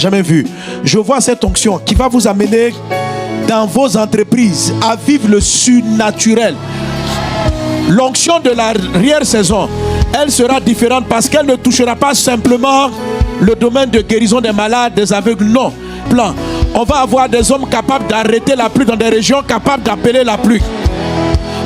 Jamais vu. Je vois cette onction qui va vous amener dans vos entreprises à vivre le surnaturel. L'onction de l'arrière-saison, elle sera différente parce qu'elle ne touchera pas simplement le domaine de guérison des malades, des aveugles, non. Plan. On va avoir des hommes capables d'arrêter la pluie dans des régions capables d'appeler la pluie.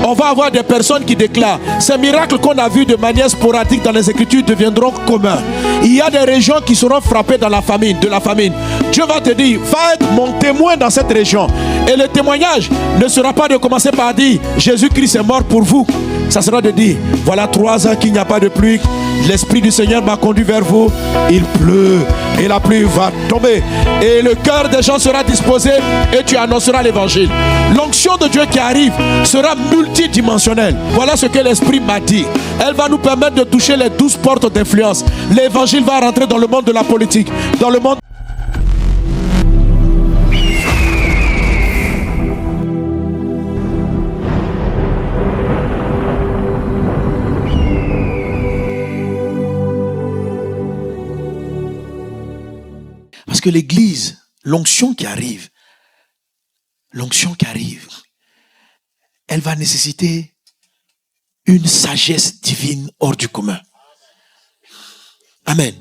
On va avoir des personnes qui déclarent. Ces miracles qu'on a vus de manière sporadique dans les Écritures deviendront communs. Il y a des régions qui seront frappées dans la famine, de la famine. Dieu va te dire, va être mon témoin dans cette région. Et le témoignage ne sera pas de commencer par dire, Jésus-Christ est mort pour vous. Ça sera de dire, voilà 3 ans qu'il n'y a pas de pluie. L'Esprit du Seigneur m'a conduit vers vous. Il pleut et la pluie va tomber. Et le cœur des gens sera disposé et tu annonceras l'évangile. L'onction de Dieu qui arrive sera multidimensionnelle. Voilà ce que l'Esprit m'a dit. Elle va nous permettre de toucher les 12 portes d'influence. L'évangile va rentrer dans le monde de la politique, dans le monde. Parce que l'église, l'onction qui arrive, elle va nécessiter une sagesse divine hors du commun. Amen.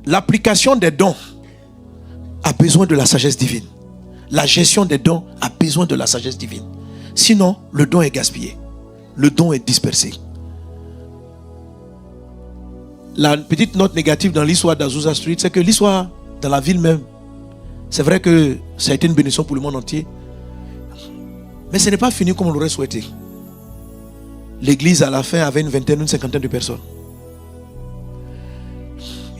L'application des dons a besoin de la sagesse divine. La gestion des dons a besoin de la sagesse divine. Sinon, le don est gaspillé. Le don est dispersé. La petite note négative dans l'histoire d'Azusa Street, c'est que l'histoire dans la ville même, c'est vrai que ça a été une bénédiction pour le monde entier. Mais ce n'est pas fini comme on l'aurait souhaité. L'église à la fin avait une vingtaine, une cinquantaine de personnes.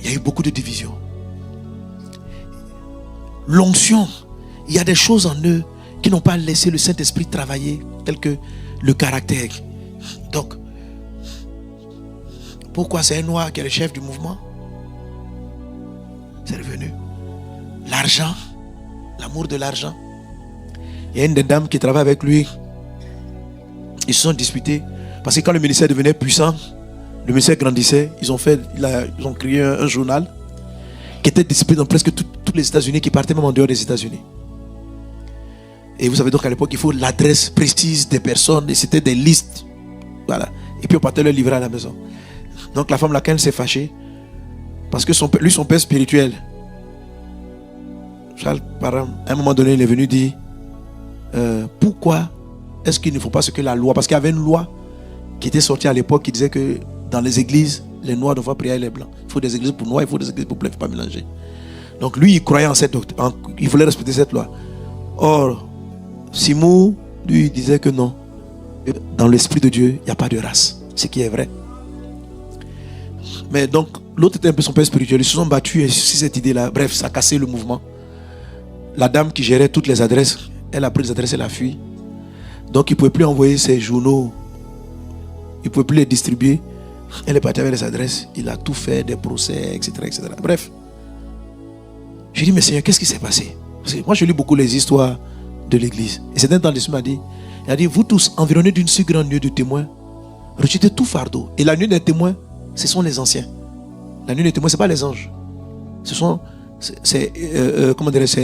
Il y a eu beaucoup de divisions. L'onction, il y a des choses en eux qui n'ont pas laissé le Saint-Esprit travailler, tel que le caractère. Donc, pourquoi c'est un noir qui est le chef du mouvement? C'est revenu. L'argent, l'amour de l'argent. Il y a une des dames qui travaille avec lui. Ils se sont disputés. Parce que quand le ministère devenait puissant, le ministère grandissait. Ils ont créé un journal qui était distribué dans presque tous les États-Unis, qui partait même en dehors des États-Unis. Et vous savez donc à l'époque, il faut l'adresse précise des personnes. Et c'était des listes. Voilà. Et puis on partait le livrer à la maison. Donc la femme laquelle s'est fâchée. Parce que son père spirituel, Charles Parham, à un moment donné, il est venu dire pourquoi est-ce qu'il ne faut pas ce que la loi, parce qu'il y avait une loi qui était sortie à l'époque qui disait que dans les églises, les noirs doivent prier avec les blancs. Il faut des églises pour noirs, il faut des églises pour blancs, il ne faut pas mélanger. Donc lui, il croyait en cette doctrine, il voulait respecter cette loi. Or, Simou, lui, il disait que non. Dans l'esprit de Dieu, il n'y a pas de race. Ce qui est vrai. Mais donc, l'autre était un peu son père spirituel. Ils se sont battus sur cette idée-là. Bref, ça a cassé le mouvement. La dame qui gérait toutes les adresses, elle a pris les adresses et elle a fui. Donc, il ne pouvait plus envoyer ses journaux. Il ne pouvait plus les distribuer. Elle est partie avec les adresses. Il a tout fait, des procès, etc. etc. Bref. J'ai dit, mais Seigneur, qu'est-ce qui s'est passé? Parce que moi, je lis beaucoup les histoires de l'église. Et c'est un temps, l'Esprit m'a dit, il a dit, vous tous, environnés d'une si grande nuée de témoins, rejetez tout fardeau. Et la nuée des témoins, ce sont les anciens. La nuée des témoins, ce n'est pas les anges. C'est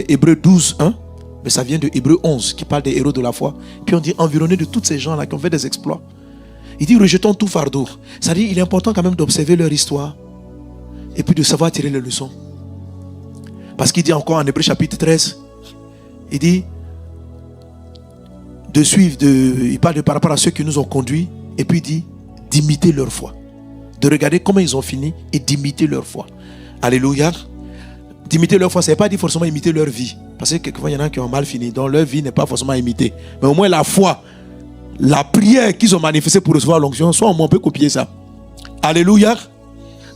Hébreux 12, 1. Mais ça vient de Hébreux 11, qui parle des héros de la foi. Puis on dit, environné de tous ces gens-là qui ont fait des exploits. Il dit, rejetons tout fardeau. C'est-à-dire, il est important quand même d'observer leur histoire et puis de savoir tirer les leçons. Parce qu'il dit encore en Hébreux chapitre 13, il dit, de suivre, il parle par rapport à ceux qui nous ont conduits, et puis il dit, d'imiter leur foi. De regarder comment ils ont fini et d'imiter leur foi. Alléluia. D'imiter leur foi, ça ne veut pas dire forcément imiter leur vie. Parce que quelquefois, il y en a qui ont mal fini. Donc leur vie n'est pas forcément à imiter. Mais au moins la foi, la prière qu'ils ont manifestée pour recevoir l'onction, soit au moins on peut copier ça. Alléluia.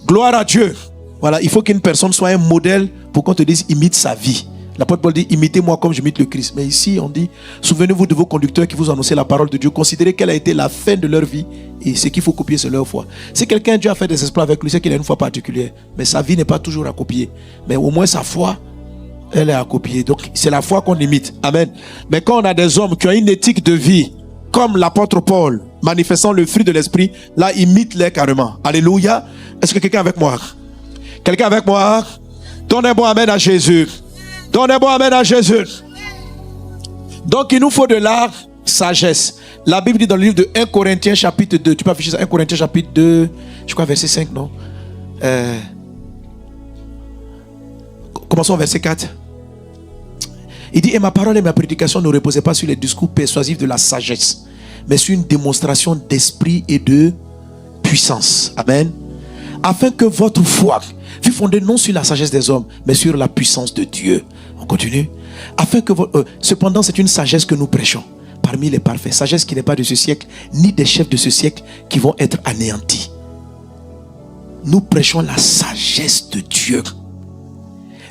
Gloire à Dieu. Voilà, il faut qu'une personne soit un modèle pour qu'on te dise imite sa vie. L'apôtre Paul dit, imitez-moi comme j'imite le Christ. Mais ici, on dit, souvenez-vous de vos conducteurs qui vous annonçaient la parole de Dieu. Considérez quelle a été la fin de leur vie. Et ce qu'il faut copier, c'est leur foi. Si quelqu'un, Dieu a fait des exploits avec lui, c'est qu'il a une foi particulière. Mais sa vie n'est pas toujours à copier. Mais au moins sa foi, elle est à copier. Donc, c'est la foi qu'on imite. Amen. Mais quand on a des hommes qui ont une éthique de vie, comme l'apôtre Paul, manifestant le fruit de l'esprit, là, imite-les carrément. Alléluia. Est-ce que quelqu'un est avec moi? Quelqu'un avec moi? Donnez-moi amen à Jésus. Donnez-moi amen à Jésus. Donc il nous faut de la sagesse. La Bible dit dans le livre de 1 Corinthiens chapitre 2. Tu peux afficher ça, 1 Corinthiens chapitre 2. Je crois verset 5, non? Commençons au verset 4. Il dit, et ma parole et ma prédication ne reposaient pas sur les discours persuasifs de la sagesse, mais sur une démonstration d'esprit et de puissance. Amen. Afin que votre foi fût fondée non sur la sagesse des hommes, mais sur la puissance de Dieu. On continue. Afin que cependant, c'est une sagesse que nous prêchons parmi les parfaits. Sagesse qui n'est pas de ce siècle, ni des chefs de ce siècle qui vont être anéantis. Nous prêchons la sagesse de Dieu,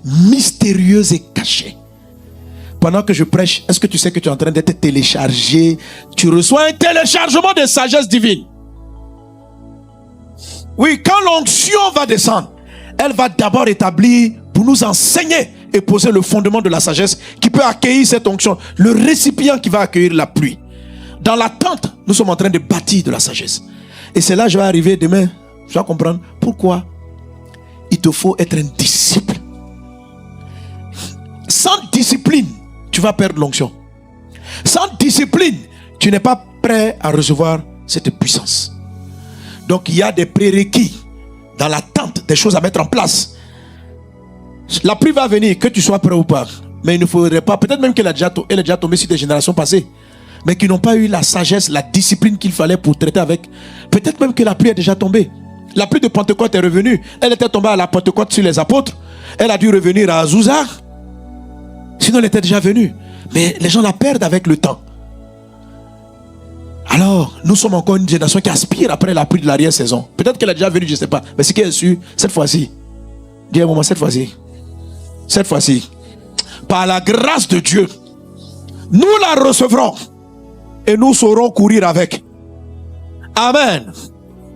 mystérieuse et cachée. Pendant que je prêche, est-ce que tu sais que tu es en train d'être téléchargé? Tu reçois un téléchargement de sagesse divine. Oui, quand l'onction va descendre, elle va d'abord établir pour nous enseigner et poser le fondement de la sagesse qui peut accueillir cette onction, le récipient qui va accueillir la pluie. Dans l'attente, nous sommes en train de bâtir de la sagesse. Et c'est là que je vais arriver demain. Je vais comprendre pourquoi il te faut être un disciple. Sans discipline, tu vas perdre l'onction. Sans discipline, tu n'es pas prêt à recevoir cette puissance. Donc il y a des prérequis dans l'attente, des choses à mettre en place. La pluie va venir, que tu sois prêt ou pas. Mais il ne faudrait pas, peut-être même qu'elle est déjà tombée sur des générations passées, mais qui n'ont pas eu la sagesse, la discipline qu'il fallait pour traiter avec. Peut-être même que la pluie est déjà tombée. La pluie de Pentecôte est revenue. Elle était tombée à la Pentecôte sur les apôtres. Elle a dû revenir à Azusa. Sinon elle était déjà venue. Mais les gens la perdent avec le temps. Alors, nous sommes encore une génération qui aspire après la pluie de l'arrière-saison. Peut-être qu'elle est déjà venue, je ne sais pas. Mais ce qui est sûr, cette fois-ci, dis un moment, cette fois-ci, par la grâce de Dieu, nous la recevrons et nous saurons courir avec. Amen.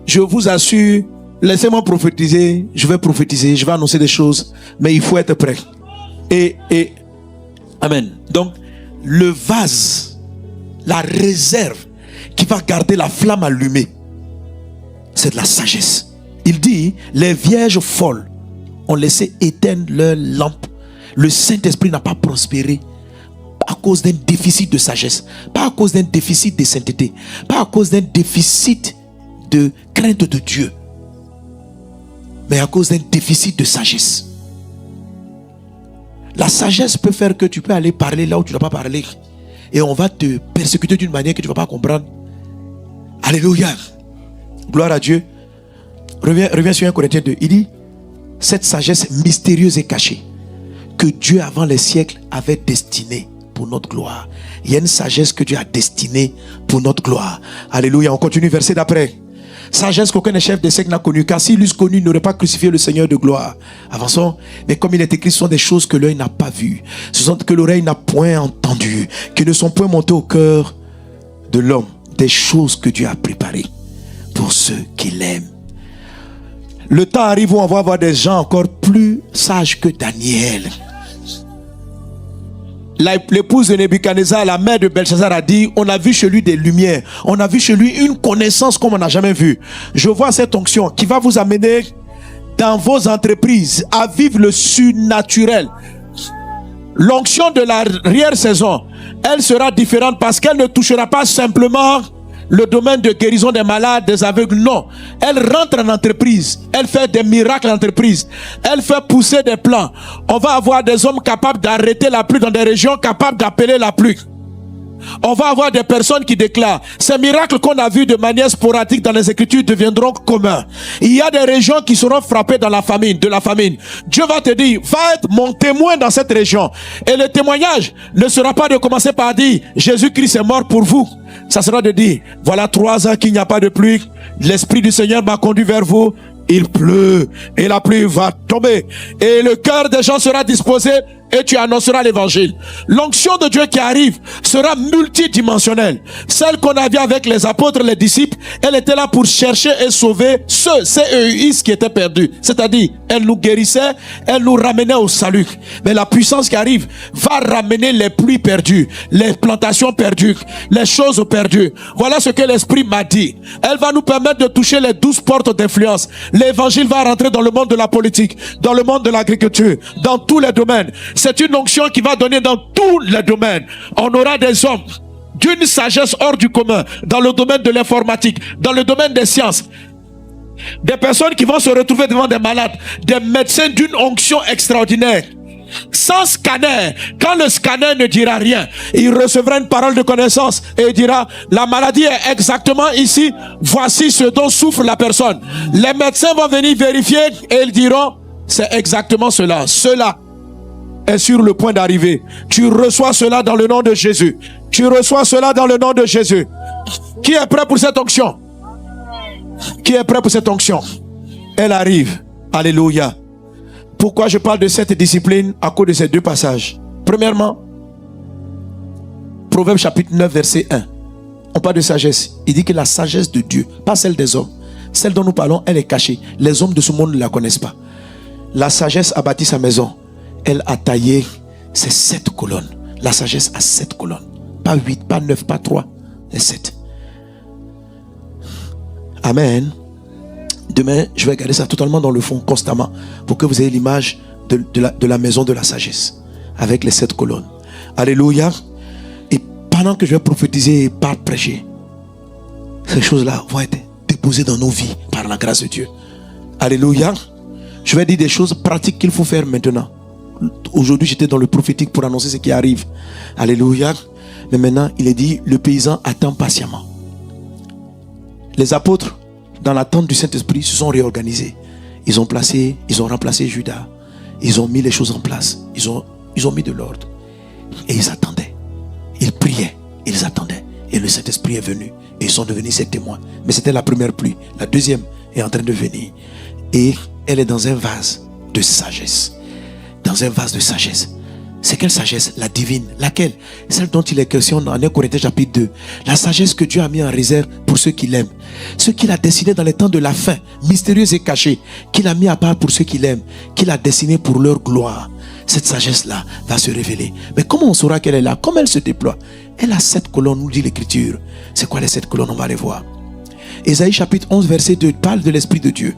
Je vous assure, laissez-moi prophétiser. Je vais prophétiser, je vais annoncer des choses, mais il faut être prêt. Et amen. Donc, le vase, la réserve qui va garder la flamme allumée, c'est de la sagesse. Il dit, les vierges folles ont laissé éteindre leur lampe. Le Saint-Esprit n'a pas prospéré à cause d'un déficit de sagesse, pas à cause d'un déficit de sainteté, pas à cause d'un déficit de crainte de Dieu, mais à cause d'un déficit de sagesse. La sagesse peut faire que tu peux aller parler là où tu ne dois pas parler, et on va te persécuter d'une manière que tu ne vas pas comprendre. Alléluia. Gloire à Dieu. Reviens sur 1 Corinthiens 2. Il dit, cette sagesse mystérieuse et cachée que Dieu avant les siècles avait destinée pour notre gloire. Il y a une sagesse que Dieu a destinée pour notre gloire. Alléluia. On continue verset d'après. Sagesse qu'aucun chef de siècle n'a connue, car s'il l'eût connu, il n'aurait pas crucifié le Seigneur de gloire. Avançons. Mais comme il est écrit, ce sont des choses que l'œil n'a pas vues, ce sont que l'oreille n'a point entendues, qui ne sont point montées au cœur de l'homme, des choses que Dieu a préparées pour ceux qui l'aiment. Le temps arrive où on va avoir des gens encore plus sages que Daniel. L'épouse de Nebuchadnezzar, la mère de Belshazzar, a dit, on a vu chez lui des lumières, on a vu chez lui une connaissance comme on n'a jamais vu. Je vois cette onction qui va vous amener dans vos entreprises à vivre le surnaturel. L'onction de l'arrière-saison, elle sera différente parce qu'elle ne touchera pas simplement le domaine de guérison des malades, des aveugles. Non, elle rentre en entreprise, elle fait des miracles en entreprise, elle fait pousser des plants. On va avoir des hommes capables d'arrêter la pluie dans des régions capables d'appeler la pluie. On va avoir des personnes qui déclarent, ces miracles qu'on a vus de manière sporadique dans les Écritures deviendront communs. Il y a des régions qui seront frappées dans la famine, de la famine. Dieu va te dire, va être mon témoin dans cette région. Et le témoignage ne sera pas de commencer par dire, Jésus-Christ est mort pour vous. Ça sera de dire, voilà 3 ans qu'il n'y a pas de pluie. L'Esprit du Seigneur m'a conduit vers vous. Il pleut et la pluie va tomber. Et le cœur des gens sera disposé et tu annonceras l'évangile. L'onction de Dieu qui arrive sera multidimensionnelle. Celle qu'on avait avec les apôtres, les disciples, elle était là pour chercher et sauver ceux, qui étaient perdus. C'est-à-dire, elle nous guérissait, elle nous ramenait au salut. Mais la puissance qui arrive va ramener les pluies perdues, les plantations perdues, les choses perdues. Voilà ce que l'Esprit m'a dit. Elle va nous permettre de toucher les 12 portes d'influence. L'évangile va rentrer dans le monde de la politique, dans le monde de l'agriculture, dans tous les domaines. C'est une onction qui va donner dans tous les domaines. On aura des hommes d'une sagesse hors du commun, dans le domaine de l'informatique, dans le domaine des sciences. Des personnes qui vont se retrouver devant des malades, des médecins d'une onction extraordinaire. Sans scanner, quand le scanner ne dira rien, il recevra une parole de connaissance et il dira, la maladie est exactement ici, voici ce dont souffre la personne. Les médecins vont venir vérifier et ils diront, c'est exactement cela. Cela est sur le point d'arriver. Tu reçois cela dans le nom de Jésus. Tu reçois cela dans le nom de Jésus. Qui est prêt pour cette onction? Qui est prêt pour cette onction? Elle arrive. Alléluia. Pourquoi je parle de cette discipline à cause de ces deux passages? Premièrement, Proverbe chapitre 9 verset 1. On parle de sagesse. Il dit que la sagesse de Dieu, pas celle des hommes, celle dont nous parlons, elle est cachée. Les hommes de ce monde ne la connaissent pas. La sagesse a bâti sa maison. Elle a taillé ses 7 colonnes. La sagesse a 7 colonnes. Pas 8, pas 9, pas 3, mais 7. Amen. Demain, je vais garder ça totalement dans le fond, constamment, pour que vous ayez l'image de la maison de la sagesse, avec les 7 colonnes. Alléluia. Et pendant que je vais prophétiser et prêcher, ces choses-là vont être déposées dans nos vies, par la grâce de Dieu. Alléluia. Je vais dire des choses pratiques qu'il faut faire maintenant. Aujourd'hui, j'étais dans le prophétique pour annoncer ce qui arrive. Alléluia. Mais maintenant, il est dit, le paysan attend patiemment. Les apôtres, dans l'attente du Saint-Esprit, se sont réorganisés. Ils ont remplacé Judas. Ils ont mis les choses en place. Ils ont mis de l'ordre. Et ils attendaient. Ils priaient. Ils attendaient. Et le Saint-Esprit est venu. Et ils sont devenus ses témoins. Mais c'était la première pluie. La deuxième est en train de venir. Et elle est dans un vase de sagesse. Dans un vase de sagesse. C'est quelle sagesse? La divine. Laquelle? Celle dont il est question dans 1 Corinthiens chapitre 2. La sagesse que Dieu a mis en réserve pour ceux qui l'aiment. Ceux qu'il a destinés dans les temps de la fin, mystérieux et cachés, qu'il a mis à part pour ceux qui l'aiment, qu'il a destinés pour leur gloire. Cette sagesse-là va se révéler. Mais comment on saura qu'elle est là? Comment elle se déploie? Elle a 7 colonnes, nous dit l'Écriture. C'est quoi les 7 colonnes? On va les voir. Ésaïe chapitre 11 verset 2 parle de l'Esprit de Dieu.